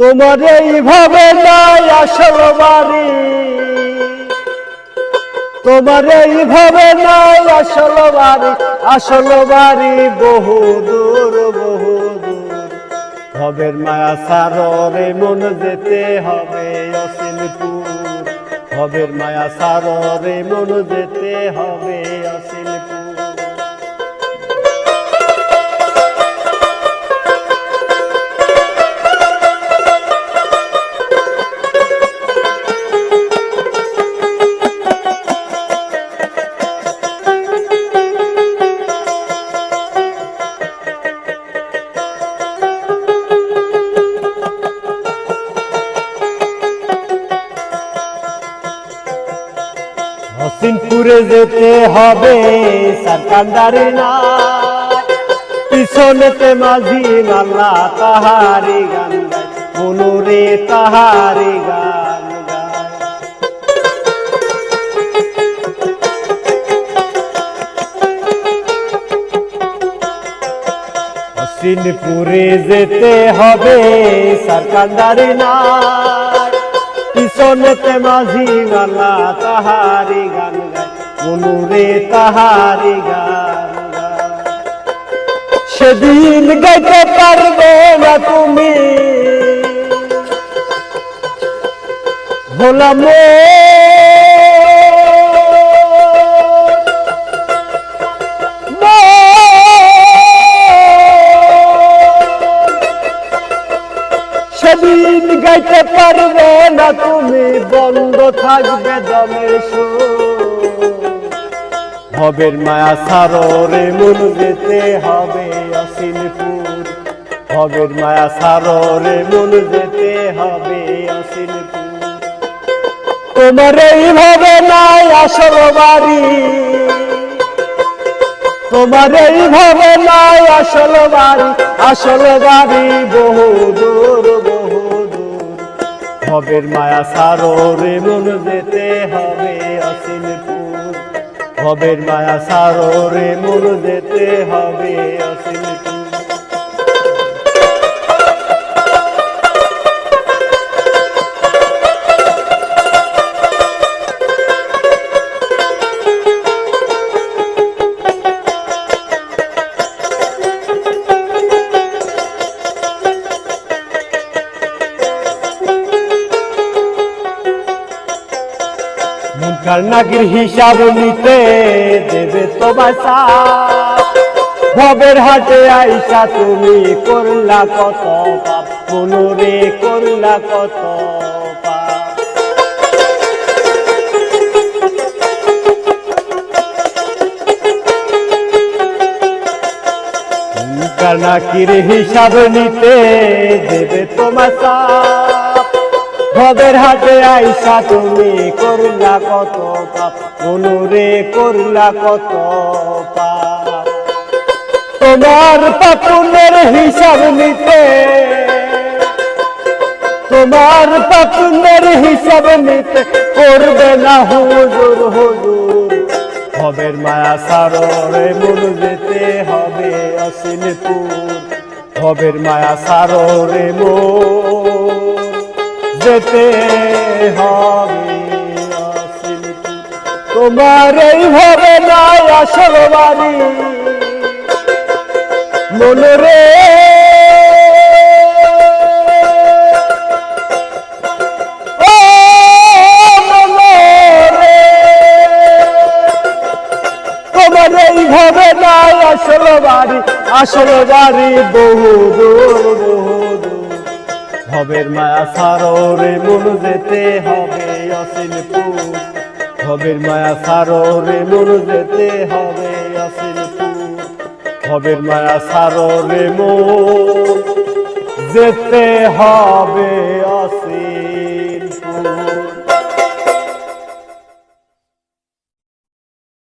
তোমার এইভাবে নাই আসল বাড়ি, তোমার এইভাবে নাই আসল বাড়ি, আসল বাড়ি বহু দূর বহু দূর। ভবের মায়া সাররে মন যেতে হবে অসিলপুর, ভবের মায়া সাররে মন যেতে হবে অসিলপুর। অসিনপুরে যেতে হবে সরকান্দারি না, পিছনেতে মাঝি নাল্লা তাহারি গান গায়, মনুরে তাহারি গান গায়। অসিনপুরে যেতে হবে সরকান্দারি না, পিছনেতে মাঝি নালা তাহারি গান গায়, মনুরে তাহারি গান গায়। সেদিন গাইতে পারবে না তুমি ভোলা সেদিন গাইতে পারবে না তুমি, বন্ধ থাকবে দমের সুর। ভবের মায়া সাররে মন যেতে হবে অসিলপুর, ভবের মায়া সাররে মন যেতে হবে অসিলপুর। তোমার এইভাবে নাই আসল বাড়ি, তোমার এইভাবে নাই আসল বাড়ি, আসল বাড়ি বহু দূর বহু দূর। ভবের মায়া সাররে মন যেতে হবে অসিলপুর, ভবের মায়া সাররে মন যেতে হবে অসিলপুর। মুনকার নাকির হিসাব নিতে দেবে তো বাসা, ভবের হাটে আইসা তুমি করলা কত পাপ, মনুরে করলা কত পাপ। মুনকার নাকির হিসাব নিতে দেবে তো বাসা, ভবের হাটে আইসা তুমি করলা কত পাপ, মনুরে করলা কত পাপ। তোমার পাপুনের হিসাব নিতে, তোমার পাপুনের হিসাব নিতে করবে না হুজুর হুজুর। ভবের মায়া সাররে মন যেতে হবে অসিলপুর, ভবের মায়া সাররে মন যেতে হবে অসিলপুর। তোমার এইভাবে নাই আসল বাড়ি, মনুরে ও মনুরে, তোমার এইভাবে নাই আসল বাড়ি, আসল বাড়ি বহু দূর বহু দূর। ভবের মায়া সাররে মন যেতে হবে অসিলপুর, ভবের মায়া সাররে মন যেতে হবে অসিলপুর, ভবের মায়া সাররে মন যেতে হবে অসিলপুর।